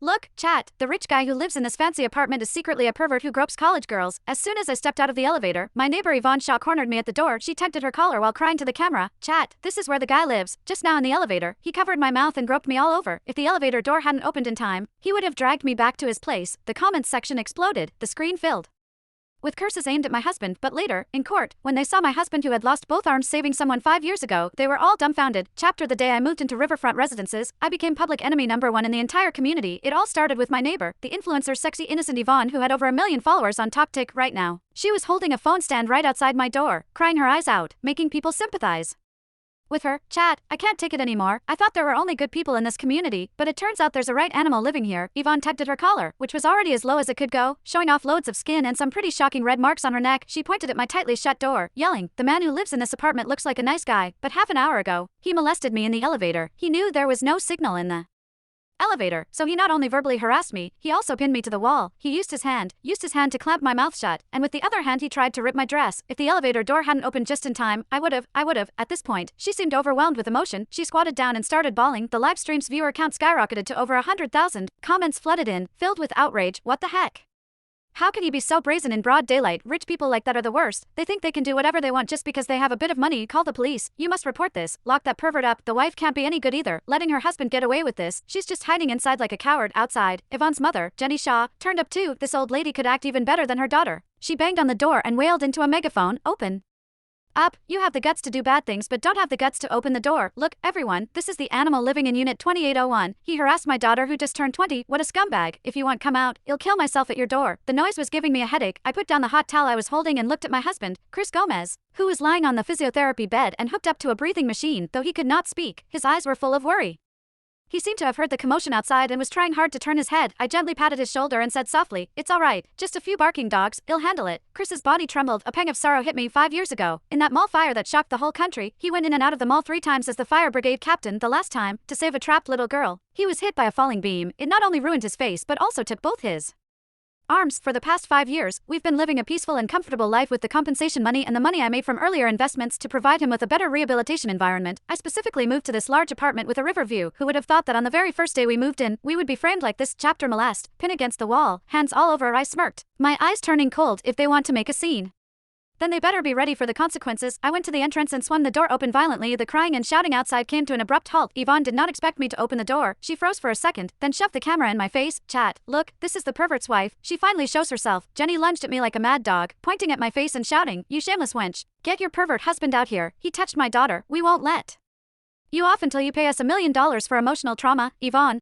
Look, chat, the rich guy who lives in this fancy apartment is secretly a pervert who gropes college girls. As soon as I stepped out of the elevator, my neighbor Yvonne Shaw cornered me at the door. She tugged at her collar while crying to the camera. Chat, this is where the guy lives. Just now in the elevator, he covered my mouth and groped me all over. If the elevator door hadn't opened in time, he would have dragged me back to his place. The comments section exploded, the screen filled with curses aimed at my husband, but later, in court, when they saw my husband who had lost both arms saving someone 5 years ago, they were all dumbfounded. Chapter: the day I moved into Riverfront Residences, I became public enemy #1 in the entire community. It all started with my neighbor, the influencer sexy innocent Yvonne, who had over 1 million followers on TikTok right now. She was holding a phone stand right outside my door, crying her eyes out, making people sympathize with her. Chat, I can't take it anymore. I thought there were only good people in this community, but it turns out there's a right animal living here. Yvonne tugged at her collar, which was already as low as it could go, showing off loads of skin and some pretty shocking red marks on her neck. She pointed at my tightly shut door, yelling, "The man who lives in this apartment looks like a nice guy, but half an hour ago, he molested me in the elevator." He knew there was no signal in the elevator, so he not only verbally harassed me, he also pinned me to the wall. He used his hand to clamp my mouth shut, and with the other hand he tried to rip my dress. If the elevator door hadn't opened just in time, I would've. At this point, she seemed overwhelmed with emotion. She squatted down and started bawling. The live stream's viewer count skyrocketed to over 100,000. Comments flooded in, filled with outrage. What the heck? How could he be so brazen in broad daylight? Rich people like that are the worst. They think they can do whatever they want just because they have a bit of money. Call the police. You must report this. Lock that pervert up. The wife can't be any good either, letting her husband get away with this. She's just hiding inside like a coward. Outside, Yvonne's mother, Jenny Shaw, turned up too. This old lady could act even better than her daughter. She banged on the door and wailed into a megaphone, "Open up. You have the guts to do bad things but don't have the guts to open the door. Look, everyone, this is the animal living in Unit 2801. He harassed my daughter who just turned 20. What a scumbag. If you won't come out, I'll kill myself at your door." The noise was giving me a headache. I put down the hot towel I was holding and looked at my husband, Chris Gomez, who was lying on the physiotherapy bed and hooked up to a breathing machine. Though he could not speak, his eyes were full of worry. He seemed to have heard the commotion outside and was trying hard to turn his head. I gently patted his shoulder and said softly, "It's all right, just a few barking dogs, I'll handle it." Chris's body trembled. A pang of sorrow hit me 5 years ago. In that mall fire that shocked the whole country, he went in and out of the mall 3 times as the fire brigade captain. The last time, to save a trapped little girl. He was hit by a falling beam. It not only ruined his face but also took both his arms. For the past 5 years, we've been living a peaceful and comfortable life with the compensation money and the money I made from earlier investments to provide him with a better rehabilitation environment. I specifically moved to this large apartment with a river view. Who would have thought that on the very first day we moved in, we would be framed like this? Chapter: molest, pin against the wall, hands all over. I smirked, my eyes turning cold. If they want to make a scene, then they better be ready for the consequences. I went to the entrance and swung the door open violently. The crying and shouting outside came to an abrupt halt. Yvonne did not expect me to open the door. She froze for a second, then shoved the camera in my face. Chat, look, this is the pervert's wife. She finally shows herself. Jenny lunged at me like a mad dog, pointing at my face and shouting, "You shameless wench. Get your pervert husband out here. He touched my daughter. We won't let you off until you pay us $1 million for emotional trauma." Yvonne,